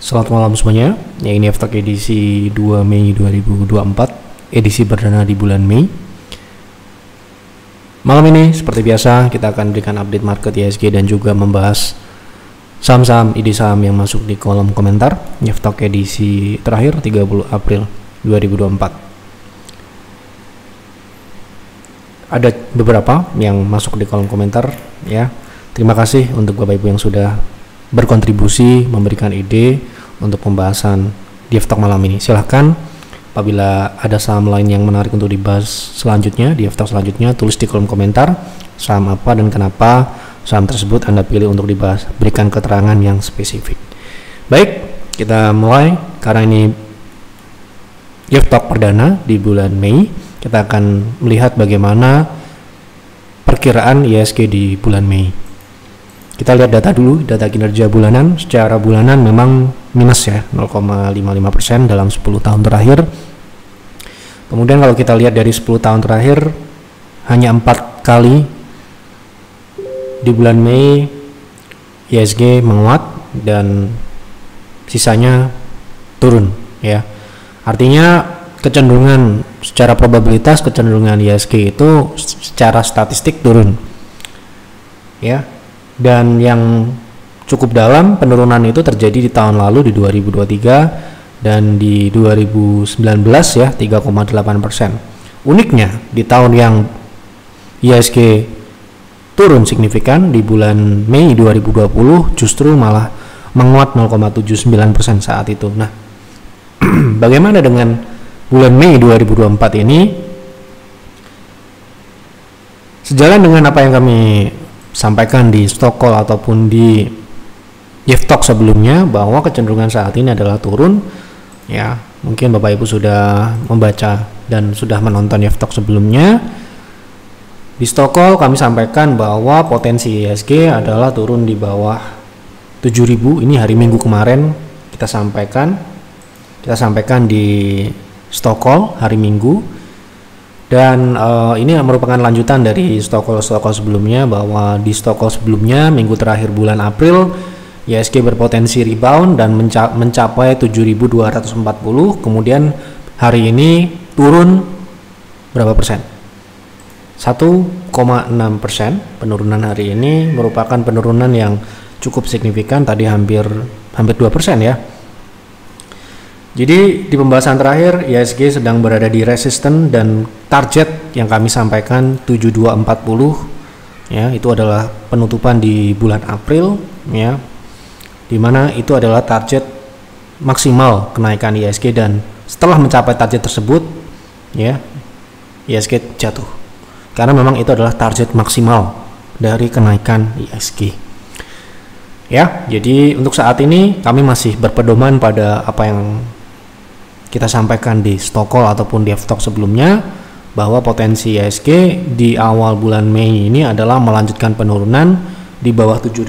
Selamat malam semuanya. Ya, ini F-Talk edisi 2 Mei 2024, edisi perdana di bulan Mei. Malam ini seperti biasa kita akan berikan update market IHSG dan juga membahas saham-saham ide saham yang masuk di kolom komentar. F-Talk edisi terakhir 30 April 2024. Ada beberapa yang masuk di kolom komentar ya. Terima kasih untuk Bapak Ibu yang sudah berkontribusi memberikan ide untuk pembahasan di F-Talk malam ini. Silahkan apabila ada saham lain yang menarik untuk dibahas selanjutnya di F-Talk selanjutnya, tulis di kolom komentar saham apa dan kenapa saham tersebut Anda pilih untuk dibahas, berikan keterangan yang spesifik. Baik, kita mulai. Karena ini F-Talk perdana di bulan Mei, kita akan melihat bagaimana perkiraan IHSG di bulan Mei. Kita lihat data dulu, data kinerja bulanan. Secara bulanan memang minus ya, 0,55% dalam 10 tahun terakhir. Kemudian kalau kita lihat dari 10 tahun terakhir, hanya 4 kali di bulan Mei IHSG menguat dan sisanya turun ya. Artinya kecenderungan secara probabilitas kecenderungan IHSG itu secara statistik turun ya. Dan yang cukup dalam penurunan itu terjadi di tahun lalu di 2023 dan di 2019 ya, 3,8%. Uniknya di tahun yang IHSG turun signifikan di bulan Mei 2020 justru malah menguat 0,79% saat itu. Nah, bagaimana dengan bulan Mei 2024 ini? Sejalan dengan apa yang kami sampaikan di stock call ataupun di F-Talk sebelumnya, bahwa kecenderungan saat ini adalah turun ya. Mungkin Bapak Ibu sudah membaca dan sudah menonton F-Talk sebelumnya. Di stock call kami sampaikan bahwa potensi IHSG adalah turun di bawah 7.000. Ini hari Minggu kemarin kita sampaikan di stock call hari Minggu. Dan ini merupakan lanjutan dari stock call sebelumnya, bahwa di stock call sebelumnya minggu terakhir bulan April IHSG berpotensi rebound dan mencapai 7.240. Kemudian hari ini turun berapa persen? 1,6%. Penurunan hari ini merupakan penurunan yang cukup signifikan, tadi hampir 2% ya. Jadi di pembahasan terakhir IHSG sedang berada di resisten dan target yang kami sampaikan 7240 ya, itu adalah penutupan di bulan April ya, dimana itu adalah target maksimal kenaikan IHSG, dan setelah mencapai target tersebut ya IHSG jatuh karena memang itu adalah target maksimal dari kenaikan IHSG ya. Jadi untuk saat ini kami masih berpedoman pada apa yang kita sampaikan di stock call ataupun di F-Talk sebelumnya, bahwa potensi IHSG di awal bulan Mei ini adalah melanjutkan penurunan di bawah 7.000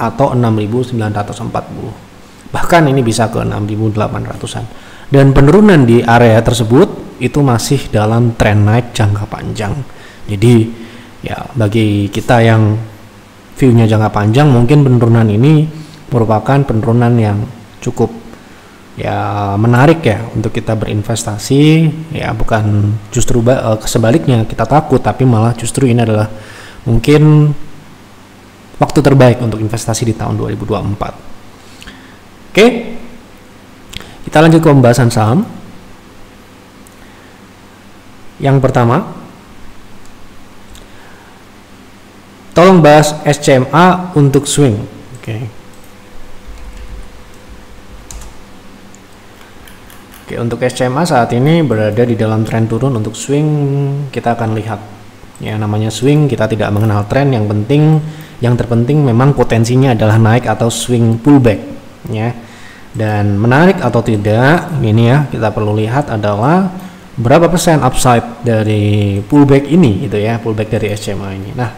atau 6.940. Bahkan ini bisa ke 6.800-an. Dan penurunan di area tersebut itu masih dalam tren naik jangka panjang. Jadi ya, bagi kita yang view-nya jangka panjang, mungkin penurunan ini merupakan penurunan yang cukup ya menarik ya untuk kita berinvestasi ya. Bukan justru sebaliknya kita takut, tapi malah justru ini adalah mungkin waktu terbaik untuk investasi di tahun 2024. Oke, kita lanjut ke pembahasan saham. Yang pertama, tolong bahas SCMA untuk swing. Oke, untuk SCMA saat ini berada di dalam tren turun. Untuk swing kita akan lihat ya, namanya swing kita tidak mengenal tren, yang terpenting memang potensinya adalah naik atau swing pullback ya. Dan menarik atau tidak ini ya, kita perlu lihat adalah berapa persen upside dari pullback ini gitu ya, pullback dari SCMA ini. Nah,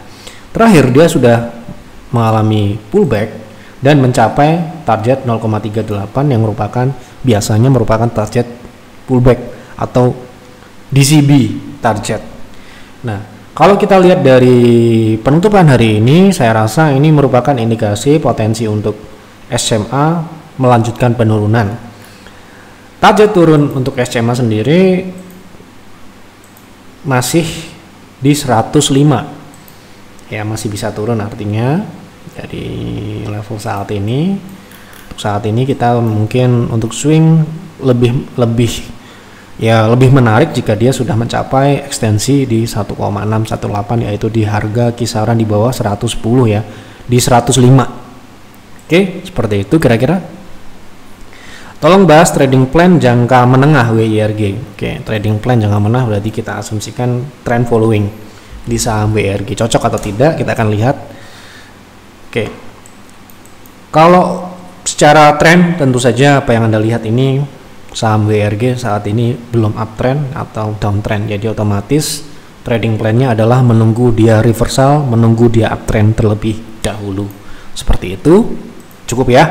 terakhir dia sudah mengalami pullback dan mencapai target 0,38 yang biasanya merupakan target pullback atau DCB target. Nah, kalau kita lihat dari penutupan hari ini, saya rasa ini merupakan indikasi potensi untuk SCMA melanjutkan penurunan. Target turun untuk SCMA sendiri masih di 105 ya, masih bisa turun, artinya dari level saat ini kita mungkin untuk swing lebih menarik jika dia sudah mencapai ekstensi di 1,618, yaitu di harga kisaran di bawah 110 ya, di 105. Oke, seperti itu kira-kira. Tolong bahas trading plan jangka menengah WIRG. Oke, trading plan jangka menengah berarti kita asumsikan trend following di saham WIRG. Cocok atau tidak kita akan lihat. Oke, kalau secara trend tentu saja apa yang Anda lihat ini saham WIRG saat ini belum uptrend atau downtrend. Jadi otomatis trading plan-nya adalah menunggu dia reversal, menunggu dia uptrend terlebih dahulu. Seperti itu. Cukup ya.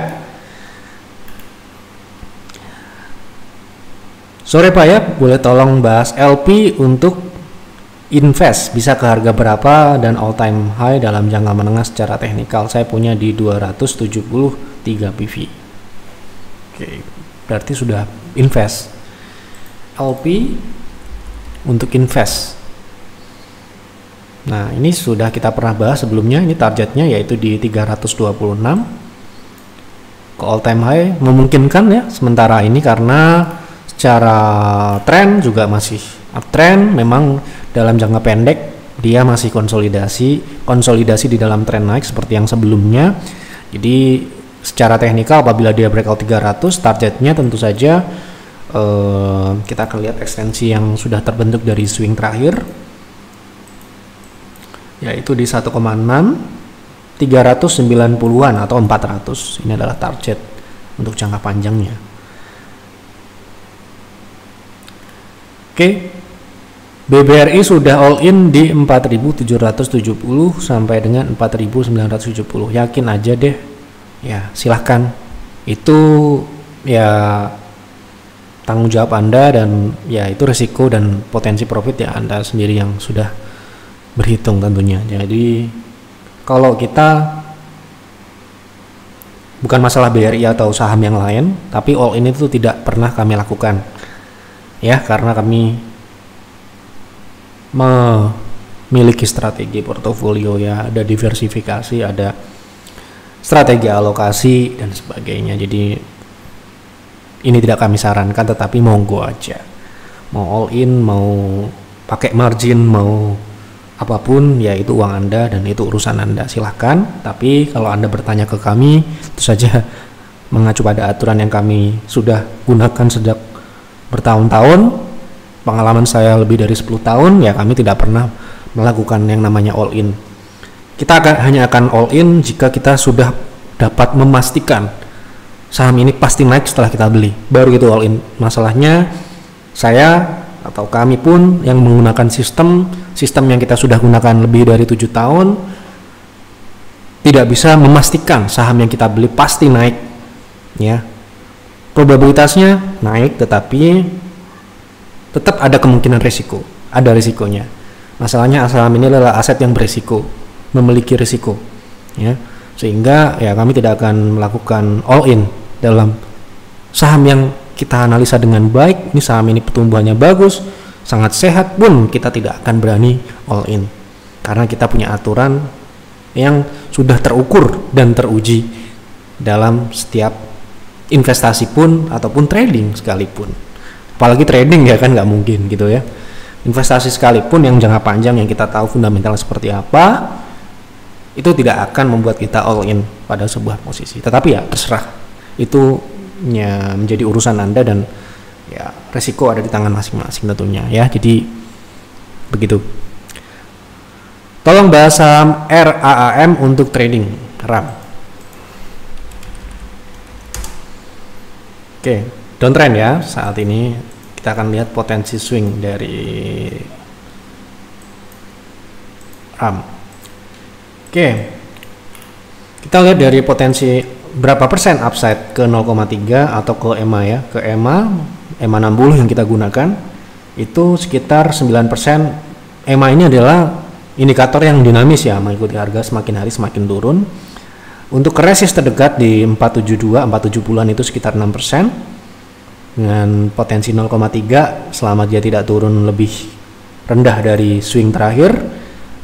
Sore Pak ya, boleh tolong bahas LP untuk invest bisa ke harga berapa dan all time high dalam jangka menengah secara teknikal. Saya punya di 273 PV. Oke, berarti sudah invest. LP untuk invest. Nah, ini sudah kita pernah bahas sebelumnya. Ini targetnya yaitu di 326 ke all time high, memungkinkan ya sementara ini karena secara tren juga masih uptrend. Memang dalam jangka pendek dia masih konsolidasi di dalam tren naik seperti yang sebelumnya. Jadi secara teknikal apabila dia breakout 300, targetnya tentu saja kita akan lihat ekstensi yang sudah terbentuk dari swing terakhir, yaitu di 1,6 390-an atau 400. Ini adalah target untuk jangka panjangnya. Oke, BBRI sudah all in di 4.770 sampai dengan 4.970. Yakin aja deh. Ya, silahkan. Itu ya tanggung jawab Anda dan ya itu risiko dan potensi profit ya Anda sendiri yang sudah berhitung tentunya. Jadi kalau kita bukan masalah BRI atau saham yang lain, tapi all in itu tidak pernah kami lakukan. Ya, karena kami memiliki strategi portofolio ya, ada diversifikasi, ada strategi alokasi dan sebagainya. Jadi ini tidak kami sarankan, tetapi monggo aja. Mau all in, mau pakai margin, mau apapun ya itu uang Anda dan itu urusan Anda, silahkan. Tapi kalau Anda bertanya ke kami, itu saja mengacu pada aturan yang kami sudah gunakan sejak bertahun-tahun. Pengalaman saya lebih dari 10 tahun ya, kami tidak pernah melakukan yang namanya all in. Kita hanya akan all in jika kita sudah dapat memastikan saham ini pasti naik setelah kita beli, baru gitu all in. Masalahnya saya atau kami pun yang menggunakan sistem yang kita sudah gunakan lebih dari 7 tahun tidak bisa memastikan saham yang kita beli pasti naik ya. Probabilitasnya naik, tetapi tetap ada kemungkinan risiko, ada risikonya. Masalahnya saham ini adalah aset yang berisiko, memiliki risiko ya, sehingga ya kami tidak akan melakukan all in dalam saham yang kita analisa dengan baik. Ini saham ini pertumbuhannya bagus, sangat sehat pun kita tidak akan berani all in, karena kita punya aturan yang sudah terukur dan teruji dalam setiap investasi pun ataupun trading sekalipun. Apalagi trading ya kan nggak mungkin gitu ya. Investasi sekalipun yang jangka panjang yang kita tahu fundamental seperti apa, itu tidak akan membuat kita all in pada sebuah posisi. Tetapi ya terserah, itu ya menjadi urusan Anda dan ya resiko ada di tangan masing-masing tentunya ya. Jadi begitu. Tolong bahas saham RAAM untuk trading RAM. Oke, downtrend ya saat ini. Kita akan lihat potensi swing dari RAM. Oke, kita lihat dari potensi berapa persen upside ke 0,3 atau ke EMA ya. Ke EMA 60 yang kita gunakan itu sekitar 9%. EMA ini adalah indikator yang dinamis ya, mengikuti harga semakin hari semakin turun. Untuk resist terdekat di 472, 470-an itu sekitar 6%, dengan potensi 0,3 selama dia tidak turun lebih rendah dari swing terakhir,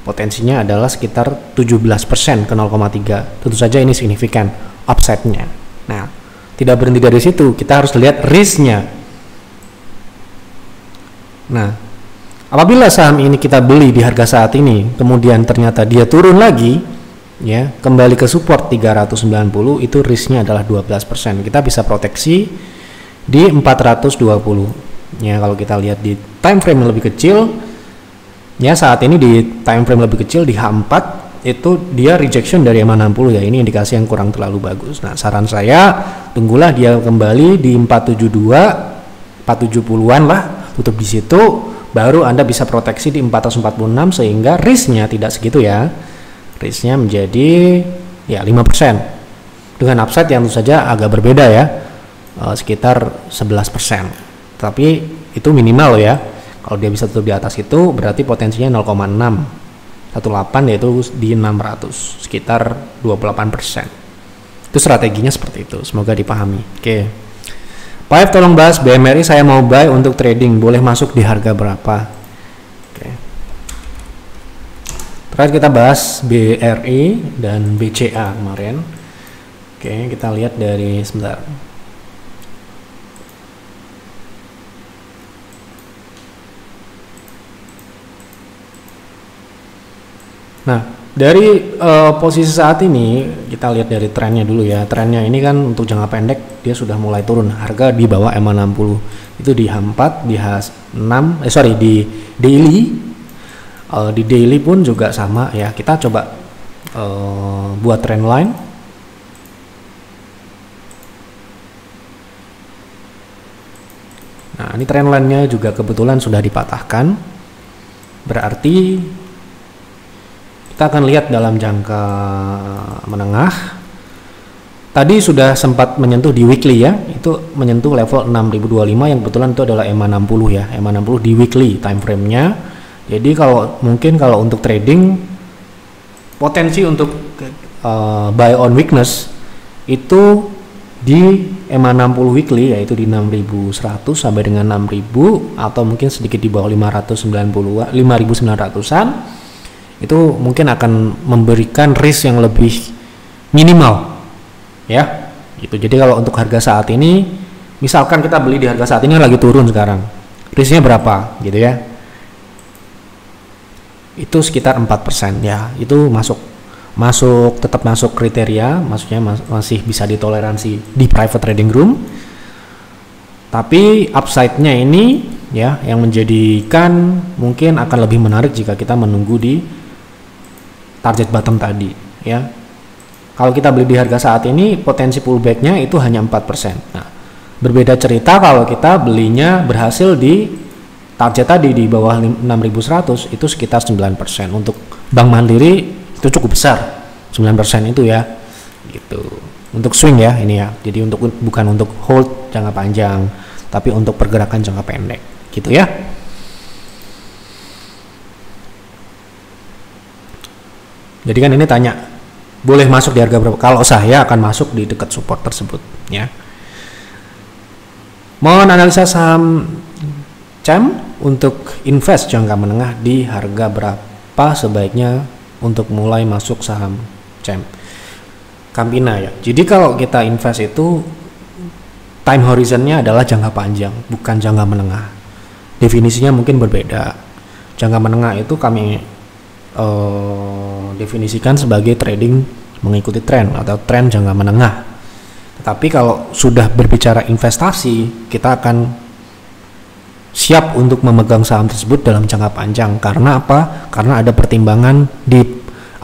potensinya adalah sekitar 17% ke 0,3. Tentu saja ini signifikan upside-nya. Nah, tidak berhenti dari situ, kita harus lihat risk-nya. Nah, apabila saham ini kita beli di harga saat ini, kemudian ternyata dia turun lagi, ya, kembali ke support 390, itu risknya adalah 12%. Kita bisa proteksi di 420. Ya, kalau kita lihat di time frame yang lebih kecil, ya saat ini di time frame lebih kecil di H4 itu dia rejection dari MA60 ya. Ini indikasi yang kurang terlalu bagus. Nah, saran saya tunggulah dia kembali di 472, 470-an lah, tutup di situ, baru Anda bisa proteksi di 446 sehingga risknya tidak segitu ya. Risknya menjadi ya 5%. Dengan upside yang tentu saja agak berbeda ya. Sekitar 11%. Tapi itu minimal ya. Kalau dia bisa tutup di atas itu berarti potensinya 0,618 yaitu di 600, sekitar 28%. Itu strateginya seperti itu. Semoga dipahami. Oke. Pak F, tolong bahas BMRI, saya mau buy untuk trading, boleh masuk di harga berapa? Oke. Terakhir kita bahas BRI dan BCA kemarin. Oke, kita lihat dari sebentar. Nah, dari posisi saat ini kita lihat dari trennya dulu ya. Trennya ini kan untuk jangka pendek dia sudah mulai turun. Harga di bawah MA60. Itu di H4, di H6, di daily. Di daily pun juga sama ya. Kita coba buat trend line. Nah, ini trend line-nya juga kebetulan sudah dipatahkan. Berarti kita akan lihat dalam jangka menengah. Tadi sudah sempat menyentuh di weekly ya. Itu menyentuh level 6025 yang kebetulan itu adalah MA60 ya. MA60 di weekly time frame-nya. Jadi mungkin kalau untuk trading potensi untuk buy on weakness itu di MA60 weekly yaitu di 6100 sampai dengan 6000 atau mungkin sedikit di bawah 590 5900-an itu mungkin akan memberikan risk yang lebih minimal ya gitu. Jadi kalau untuk harga saat ini misalkan kita beli di harga saat ini lagi turun sekarang, risknya berapa gitu ya, itu sekitar 4% ya, itu tetap masuk kriteria, maksudnya masih bisa ditoleransi di private trading room. Tapi upside-nya ini ya yang menjadikan mungkin akan lebih menarik jika kita menunggu di target bottom tadi ya. Kalau kita beli di harga saat ini potensi pullback-nya itu hanya 4%. Nah, berbeda cerita kalau kita belinya berhasil di target tadi di bawah 6100 itu sekitar 9%. Untuk Bank Mandiri itu cukup besar, 9% itu ya gitu. Untuk swing ya ini ya, jadi bukan untuk hold jangka panjang tapi untuk pergerakan jangka pendek gitu ya. Jadi kan ini tanya boleh masuk di harga berapa, kalau saya akan masuk di dekat support tersebut ya. Mohon analisa saham CAM untuk invest jangka menengah di harga berapa sebaiknya untuk mulai masuk saham CAM Campina ya. Jadi kalau kita invest itu time horizonnya adalah jangka panjang, bukan jangka menengah. Definisinya mungkin berbeda. Jangka menengah itu kami definisikan sebagai trading mengikuti tren atau tren jangka menengah. Tetapi kalau sudah berbicara investasi, kita akan siap untuk memegang saham tersebut dalam jangka panjang. Karena apa? Karena ada pertimbangan di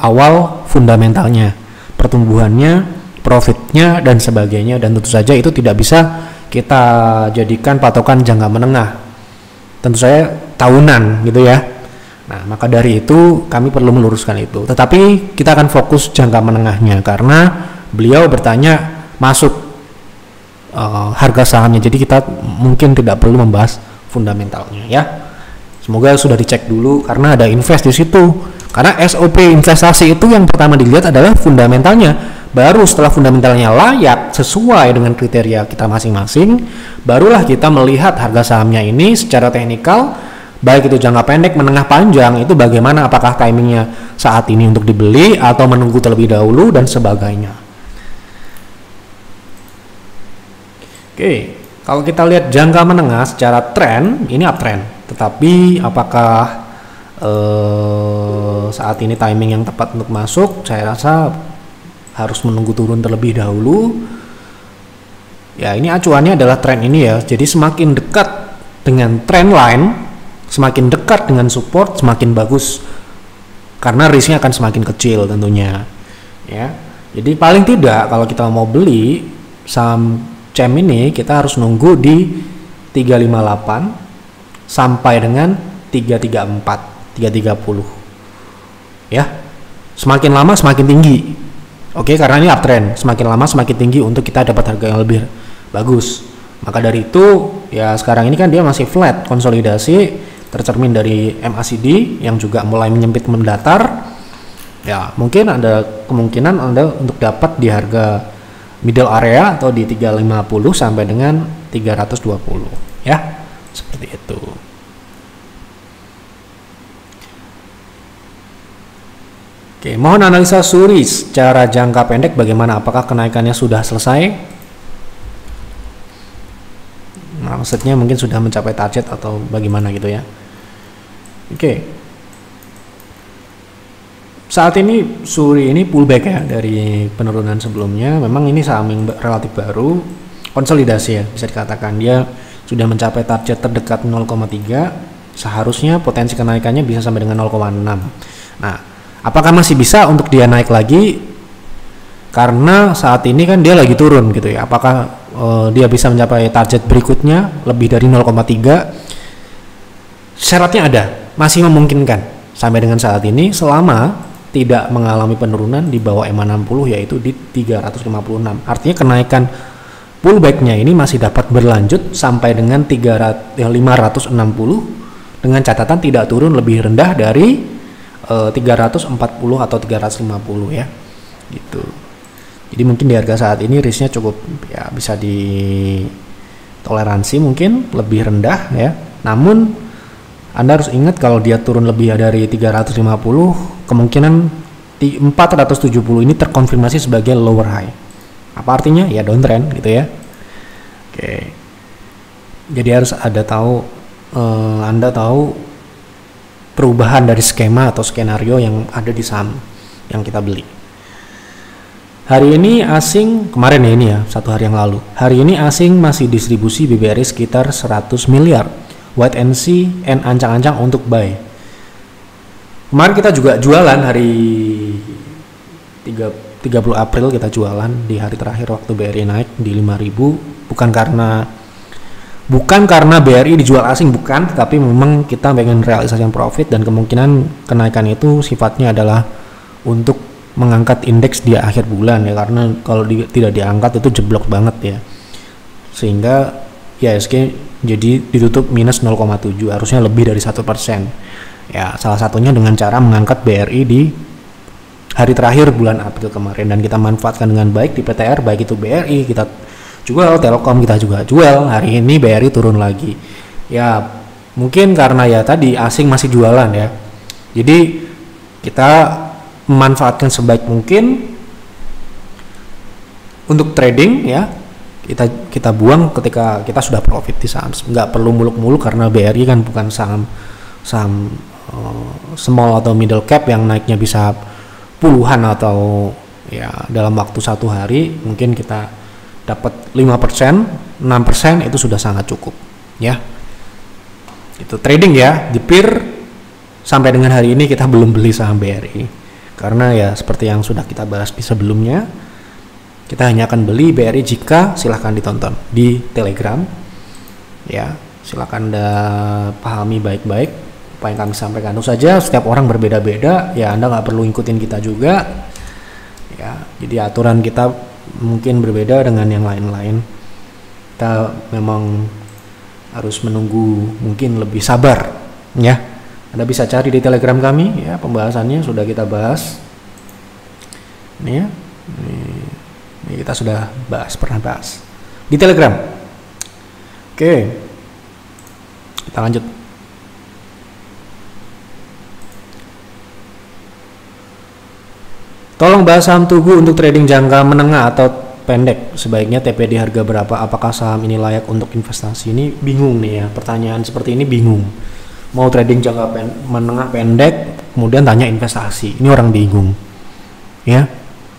awal fundamentalnya, pertumbuhannya, profitnya dan sebagainya, dan tentu saja itu tidak bisa kita jadikan patokan jangka menengah. Tentu saja tahunan gitu ya. Nah, maka dari itu kami perlu meluruskan itu. Tetapi kita akan fokus jangka menengahnya karena beliau bertanya masuk harga sahamnya. Jadi kita mungkin tidak perlu membahas fundamentalnya ya. Semoga sudah dicek dulu karena ada invest di situ. Karena SOP investasi itu yang pertama dilihat adalah fundamentalnya. Baru setelah fundamentalnya layak sesuai dengan kriteria kita masing-masing, barulah kita melihat harga sahamnya ini secara teknikal, baik itu jangka pendek, menengah, panjang, itu bagaimana, apakah timingnya saat ini untuk dibeli atau menunggu terlebih dahulu dan sebagainya. Oke, kalau kita lihat jangka menengah secara tren, ini uptrend, tetapi apakah saat ini timing yang tepat untuk masuk? Saya rasa harus menunggu turun terlebih dahulu. Ya, ini acuannya adalah tren ini ya. Jadi semakin dekat dengan trend line, semakin dekat dengan support, semakin bagus. Karena risknya akan semakin kecil tentunya. Ya. Jadi paling tidak kalau kita mau beli saham CEM ini, kita harus nunggu di 358 sampai dengan 334. 330 ya, semakin lama semakin tinggi. Oke, karena ini uptrend, semakin lama semakin tinggi untuk kita dapat harga yang lebih bagus. Maka dari itu ya, sekarang ini kan dia masih flat konsolidasi, tercermin dari MACD yang juga mulai menyempit mendatar. Ya, mungkin ada kemungkinan Anda untuk dapat di harga middle area atau di 350 sampai dengan 320 ya, seperti itu. Oke, mohon analisa Suri secara jangka pendek bagaimana, apakah kenaikannya sudah selesai? Nah, maksudnya mungkin sudah mencapai target atau bagaimana gitu ya. Oke. Saat ini Suri ini pullback ya dari penurunan sebelumnya. Memang ini saham yang relatif baru, konsolidasi ya, bisa dikatakan dia sudah mencapai target terdekat 0,3. Seharusnya potensi kenaikannya bisa sampai dengan 0,6. Nah, apakah masih bisa untuk dia naik lagi? Karena saat ini kan dia lagi turun gitu ya. Apakah dia bisa mencapai target berikutnya lebih dari 0,3? Syaratnya ada, masih memungkinkan sampai dengan saat ini selama tidak mengalami penurunan di bawah EMA 60, yaitu di 356. Artinya kenaikan pullbacknya ini masih dapat berlanjut sampai dengan 560 dengan catatan tidak turun lebih rendah dari 340 atau 350 ya, gitu. Jadi mungkin di harga saat ini risknya cukup ya, bisa ditoleransi, mungkin lebih rendah ya. Namun Anda harus ingat kalau dia turun lebih dari 350, kemungkinan di 470 ini terkonfirmasi sebagai lower high. Apa artinya? Ya downtrend gitu ya. Oke. Jadi harus ada Anda tahu perubahan dari skema atau skenario yang ada di saham yang kita beli. Hari ini asing, kemarin ya ini ya, 1 hari yang lalu. Hari ini asing masih distribusi BBRI sekitar 100 miliar. Wait and see and ancang-ancang untuk buy. Kemarin kita juga jualan hari 30 April, kita jualan di hari terakhir waktu BRI naik di 5.000. Bukan karena BRI dijual asing, bukan, tapi memang kita pengen realisasi profit dan kemungkinan kenaikan itu sifatnya adalah untuk mengangkat indeks di akhir bulan ya, karena kalau tidak diangkat itu jeblok banget ya, sehingga IHSG jadi ditutup minus 0,7, harusnya lebih dari 1%. Ya, salah satunya dengan cara mengangkat BRI di hari terakhir bulan April kemarin, dan kita manfaatkan dengan baik di PTR, baik itu BRI kita jual, Telkom kita juga jual. Hari ini BRI turun lagi ya, mungkin karena ya tadi asing masih jualan ya, jadi kita memanfaatkan sebaik mungkin untuk trading ya. Kita buang ketika kita sudah profit di saham, nggak perlu muluk-muluk, karena BRI kan bukan saham small atau middle cap yang naiknya bisa puluhan atau ya dalam waktu 1 hari mungkin kita dapat 5%, 6% itu sudah sangat cukup ya. Itu trading ya, di peer sampai dengan hari ini kita belum beli saham BRI karena ya seperti yang sudah kita bahas di sebelumnya, kita hanya akan beli BRI jika, silahkan ditonton di Telegram ya, silahkan Anda pahami baik-baik apa yang kami sampaikan. Itu saja, setiap orang berbeda-beda ya, Anda nggak perlu ikutin kita juga ya, jadi aturan kita mungkin berbeda dengan yang lain-lain. Kita memang harus menunggu, mungkin lebih sabar ya. Anda bisa cari di Telegram kami ya, pembahasannya sudah kita bahas ini ya. Kita sudah pernah bahas di Telegram. Oke, kita lanjut. Tolong bahas saham Tugu untuk trading jangka menengah atau pendek. Sebaiknya TP di harga berapa? Apakah saham ini layak untuk investasi? Ini bingung nih ya, pertanyaan seperti ini bingung. Mau trading jangka menengah pendek, kemudian tanya investasi. Ini orang bingung, ya.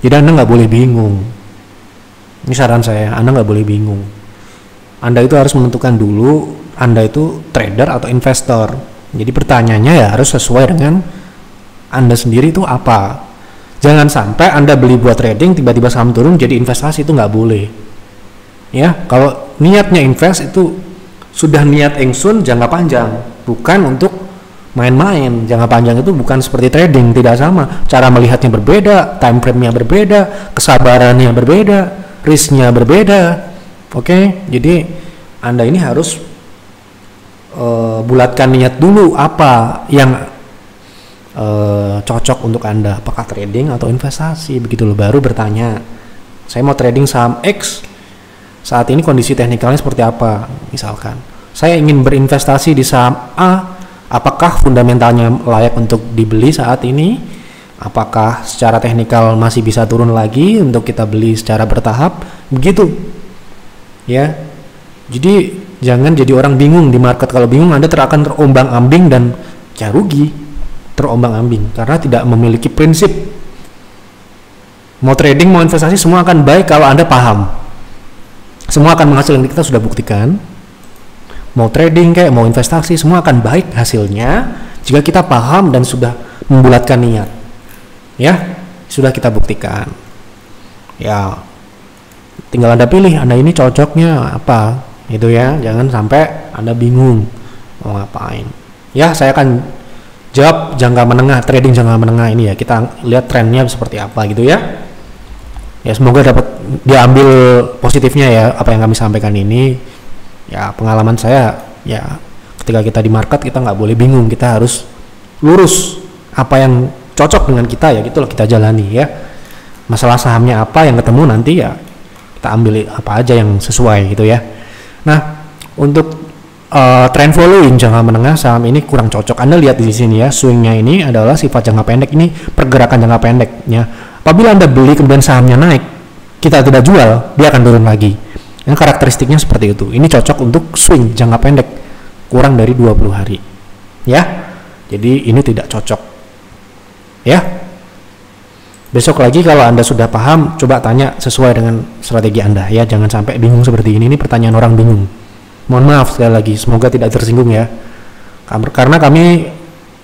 Jadi Anda nggak boleh bingung. Ini saran saya, Anda nggak boleh bingung. Anda itu harus menentukan dulu, Anda itu trader atau investor. Jadi pertanyaannya ya harus sesuai dengan Anda sendiri itu apa. Jangan sampai Anda beli buat trading, tiba-tiba saham turun jadi investasi, itu nggak boleh. Ya, kalau niatnya invest itu sudah niat ingsun jangka panjang, bukan untuk main-main. Jangka panjang itu bukan seperti trading, tidak sama. Cara melihatnya berbeda, time frame-nya berbeda, kesabarannya berbeda, risk-nya berbeda. Oke, jadi Anda ini harus bulatkan niat dulu apa yang cocok untuk Anda, apakah trading atau investasi, begitu loh, baru bertanya. Saya mau trading saham X, saat ini kondisi teknikalnya seperti apa? Misalkan saya ingin berinvestasi di saham A, apakah fundamentalnya layak untuk dibeli saat ini? Apakah secara teknikal masih bisa turun lagi untuk kita beli secara bertahap? Begitu ya. Jadi jangan jadi orang bingung di market. Kalau bingung Anda akan terombang-ambing dan ya rugi, terombang-ambing karena tidak memiliki prinsip. Mau trading, mau investasi, semua akan baik kalau Anda paham. Semua akan menghasilkan, kita sudah buktikan. Mau trading kayak mau investasi, semua akan baik hasilnya jika kita paham dan sudah membulatkan niat. Ya, sudah kita buktikan. Ya, tinggal Anda pilih, Anda ini cocoknya apa, gitu ya. Jangan sampai Anda bingung mau ngapain. Ya, saya akan jawab jangka menengah, trading jangka menengah ini ya. Kita lihat trennya seperti apa gitu ya. Ya, semoga dapat diambil positifnya ya apa yang kami sampaikan ini. Ya, pengalaman saya ya, ketika kita di market kita nggak boleh bingung, kita harus lurus apa yang cocok dengan kita ya, gitu loh, kita jalani ya. Masalah sahamnya apa yang ketemu nanti ya kita ambil apa aja yang sesuai gitu ya. Nah, untuk trend following jangka menengah saham ini kurang cocok. Anda lihat di sini ya, swingnya ini adalah sifat jangka pendek, ini pergerakan jangka pendeknya. Apabila Anda beli kemudian sahamnya naik, kita tidak jual, dia akan turun lagi. Yang karakteristiknya seperti itu. Ini cocok untuk swing jangka pendek kurang dari 20 hari. Ya. Jadi ini tidak cocok. Ya. Besok lagi kalau Anda sudah paham, coba tanya sesuai dengan strategi Anda ya, jangan sampai bingung seperti ini. Ini pertanyaan orang bingung. Mohon maaf sekali lagi, semoga tidak tersinggung ya. Karena kami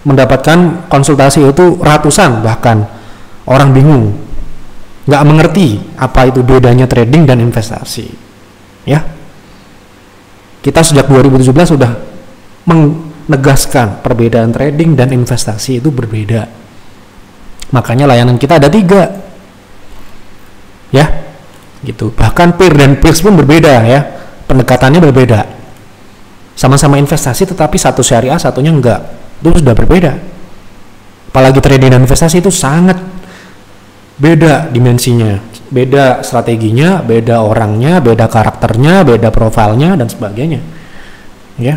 mendapatkan konsultasi itu ratusan, bahkan orang bingung, nggak mengerti apa itu bedanya trading dan investasi. Ya, kita sejak 2017 sudah menegaskan perbedaan trading dan investasi itu berbeda. Makanya layanan kita ada 3, ya, gitu. Bahkan peer dan peers pun berbeda ya, pendekatannya berbeda. Sama-sama investasi tetapi satu syariah, satunya enggak, itu sudah berbeda. Apalagi trading dan investasi itu sangat beda dimensinya, beda strateginya, beda orangnya, beda karakternya, beda profilnya dan sebagainya. Ya.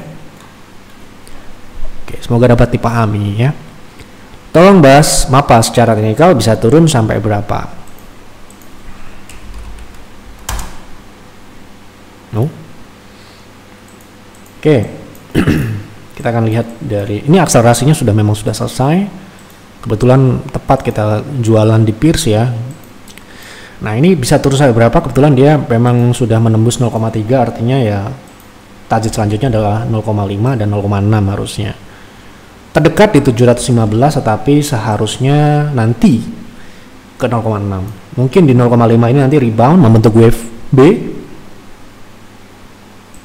Oke, semoga dapat dipahami ya. Tolong bahas MAPA secara teknikal bisa turun sampai berapa? No. Oke. Kita akan lihat dari ini, akselerasinya memang sudah selesai. Kebetulan tepat kita jualan di Peers ya. Nah, ini bisa turun sampai berapa? Kebetulan dia memang sudah menembus 0,3, artinya ya target selanjutnya adalah 0,5 dan 0,6 harusnya. Terdekat di 715, tetapi seharusnya nanti ke 0,6. Mungkin di 0,5 ini nanti rebound membentuk wave B.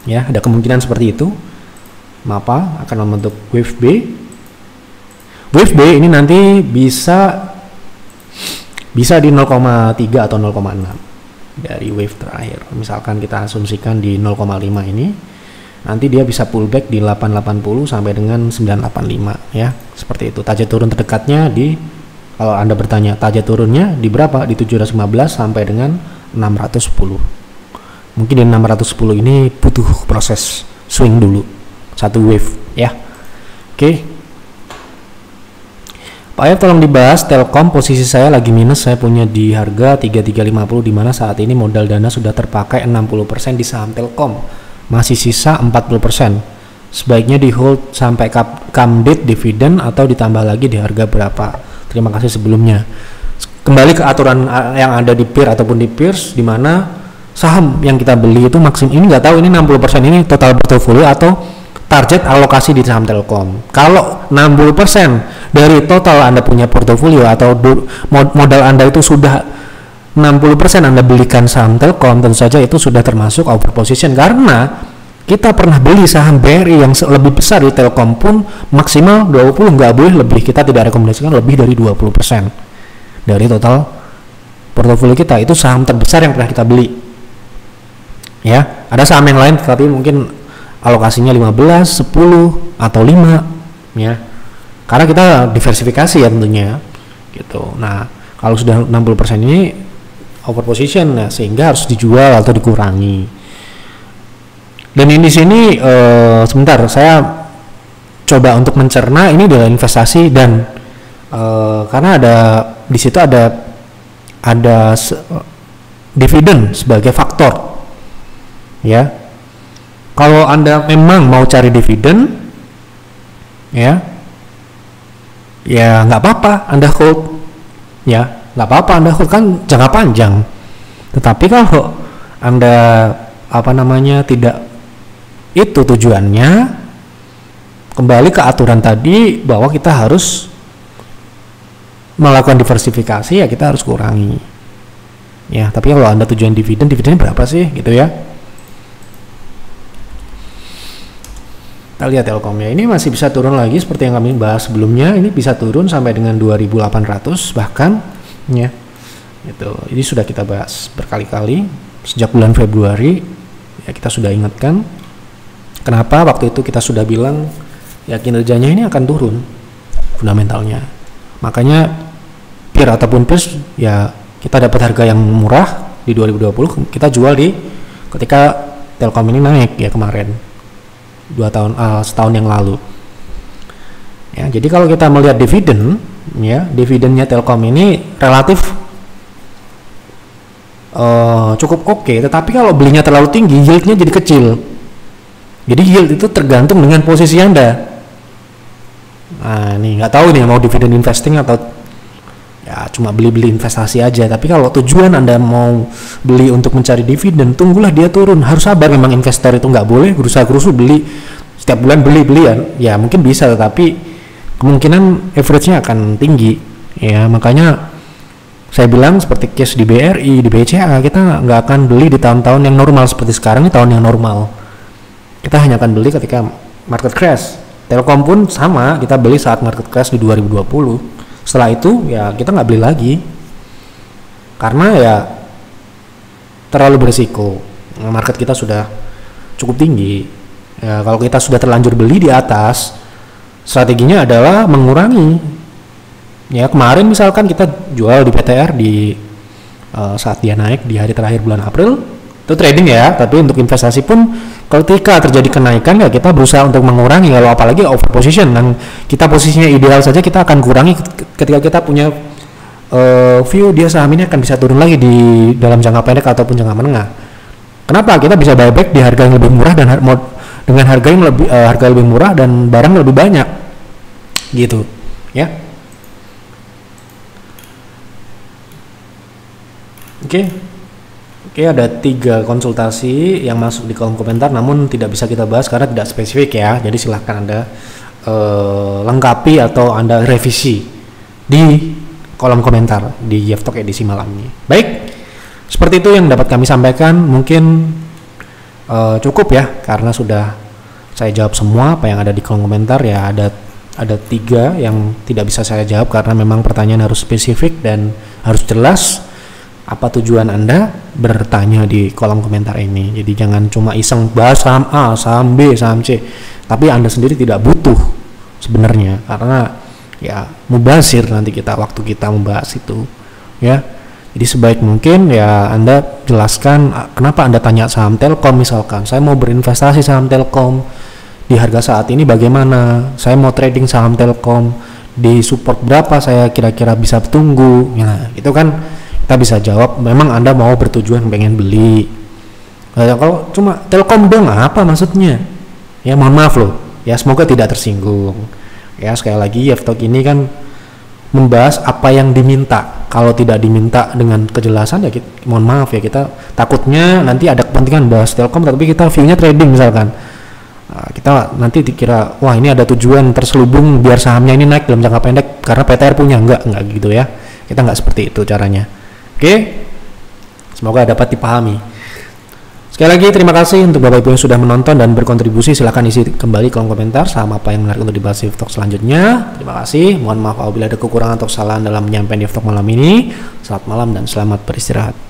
Ya, ada kemungkinan seperti itu. MAPA akan membentuk wave B. Wave B ini nanti bisa di 0,3 atau 0,6 dari wave terakhir. Misalkan kita asumsikan di 0,5 ini, nanti dia bisa pullback di 880 sampai dengan 985 ya. Seperti itu. Target turun terdekatnya di, kalau Anda bertanya target turunnya di berapa? Di 715 sampai dengan 610. Mungkin di 610 ini butuh proses swing dulu, satu wave ya. Oke. Pak Ayat tolong dibahas Telkom, posisi saya lagi minus, saya punya di harga 3350 di mana saat ini modal dana sudah terpakai 60% di saham Telkom. Masih sisa 40%. Sebaiknya di hold sampai come date dividen atau ditambah lagi di harga berapa? Terima kasih sebelumnya. Kembali ke aturan yang ada di peer ataupun di peers, di mana saham yang kita beli itu maksimum, ini nggak tahu ini 60% ini total portofolio atau target alokasi di saham Telkom. Kalau 60% dari total Anda punya portofolio atau modal Anda itu sudah 60% Anda belikan saham Telkom, tentu saja itu sudah termasuk overposition, karena kita pernah beli saham BRI yang lebih besar di Telkom pun maksimal 20, nggak boleh lebih. Kita tidak rekomendasikan lebih dari 20% dari total portofolio kita. Itu saham terbesar yang pernah kita beli ya. Ada saham yang lain tapi mungkin alokasinya 15, 10 atau 5 ya. Karena kita diversifikasi ya tentunya gitu. Nah, kalau sudah 60% ini overposition ya, sehingga harus dijual atau dikurangi. Dan ini di sini sebentar saya coba untuk mencerna ini adalah investasi dan karena ada di situ ada dividen sebagai faktor ya. Kalau Anda memang mau cari dividen ya nggak apa-apa Anda hold ya, nggak apa-apa Anda hold, kan jangka panjang. Tetapi kalau Anda tidak itu tujuannya, kembali ke aturan tadi bahwa kita harus melakukan diversifikasi ya, kita harus kurangi ya. Tapi kalau Anda tujuan dividennya berapa sih gitu ya. Kita lihat Telkom ya, ini masih bisa turun lagi seperti yang kami bahas sebelumnya. Ini bisa turun sampai dengan 2.800 bahkan ya. Itu ini sudah kita bahas berkali-kali sejak bulan Februari ya, kita sudah ingatkan. Kenapa waktu itu kita sudah bilang ya kinerjanya ini akan turun fundamentalnya. Makanya peer ataupun peers ya, kita dapat harga yang murah di 2020, kita jual di ketika Telkom ini naik ya kemarin. Setahun yang lalu ya. Jadi kalau kita melihat dividen ya, dividennya Telkom ini relatif cukup oke, tetapi kalau belinya terlalu tinggi yieldnya jadi kecil. Jadi yield itu tergantung dengan posisi Anda. Nah ini nggak tahu nih mau dividen investing atau ya cuma beli-beli investasi aja. Tapi kalau tujuan Anda mau beli untuk mencari dividen, tunggulah dia turun. Harus sabar, memang investor itu nggak boleh gerusa-gerusu beli setiap bulan beli-beli ya mungkin bisa, tetapi kemungkinan average-nya akan tinggi ya. Makanya saya bilang seperti case di BRI, di BCA, kita nggak akan beli di tahun-tahun yang normal seperti sekarang. Ini tahun yang normal, kita hanya akan beli ketika market crash. Telkom pun sama, kita beli saat market crash di 2020. Setelah itu ya kita nggak beli lagi karena ya terlalu berisiko. Market kita sudah cukup tinggi ya. Kalau kita sudah terlanjur beli di atas, strateginya adalah mengurangi ya. Kemarin misalkan kita jual di PTR di saat dia naik di hari terakhir bulan April, itu trading ya. Tapi untuk investasi pun ketika terjadi kenaikan ya kita berusaha untuk mengurangi. Kalau apalagi overposition dan kita posisinya ideal saja, kita akan kurangi ketika kita punya view dia saham ini akan bisa turun lagi di dalam jangka pendek ataupun jangka menengah. Kenapa? Kita bisa buyback di harga yang lebih murah dan dengan harga yang lebih murah dan barang lebih banyak gitu ya. Oke, ada 3 konsultasi yang masuk di kolom komentar, namun tidak bisa kita bahas karena tidak spesifik ya. Jadi silahkan Anda lengkapi atau Anda revisi di kolom komentar di Yeftalk edisi malam ini. Baik, seperti itu yang dapat kami sampaikan. Mungkin cukup ya, karena sudah saya jawab semua apa yang ada di kolom komentar ya. Ada 3 yang tidak bisa saya jawab karena memang pertanyaan harus spesifik dan harus jelas. Apa tujuan Anda bertanya di kolom komentar ini? Jadi jangan cuma iseng bahas saham A, saham B, saham C, tapi Anda sendiri tidak butuh sebenarnya, karena ya mubazir nanti waktu kita membahas itu ya. Jadi sebaik mungkin ya Anda jelaskan kenapa Anda tanya saham Telkom misalkan. Saya mau berinvestasi saham Telkom di harga saat ini bagaimana? Saya mau trading saham Telkom di support berapa saya kira-kira bisa tunggu. Nah, itu kan kita bisa jawab memang Anda mau bertujuan pengen beli. Nah, kalau cuma Telkom dong apa maksudnya? Ya mohon maaf loh. Ya semoga tidak tersinggung. Ya sekali lagi Yeftalk ini kan membahas apa yang diminta. Kalau tidak diminta dengan kejelasan ya kita, mohon maaf ya kita takutnya nanti ada kepentingan bahas Telkom tapi kita view-nya trading misalkan. Nah, kita nanti dikira wah ini ada tujuan terselubung biar sahamnya ini naik dalam jangka pendek karena PTR punya enggak gitu ya. Kita enggak seperti itu caranya. Oke. Semoga dapat dipahami. Sekali lagi terima kasih untuk Bapak Ibu yang sudah menonton dan berkontribusi. Silahkan isi kembali kolom komentar sama apa yang menarik untuk dibahas di Yeftalk selanjutnya. Terima kasih. Mohon maaf apabila ada kekurangan atau kesalahan dalam menyampaikan di Yeftalk malam ini. Selamat malam dan selamat beristirahat.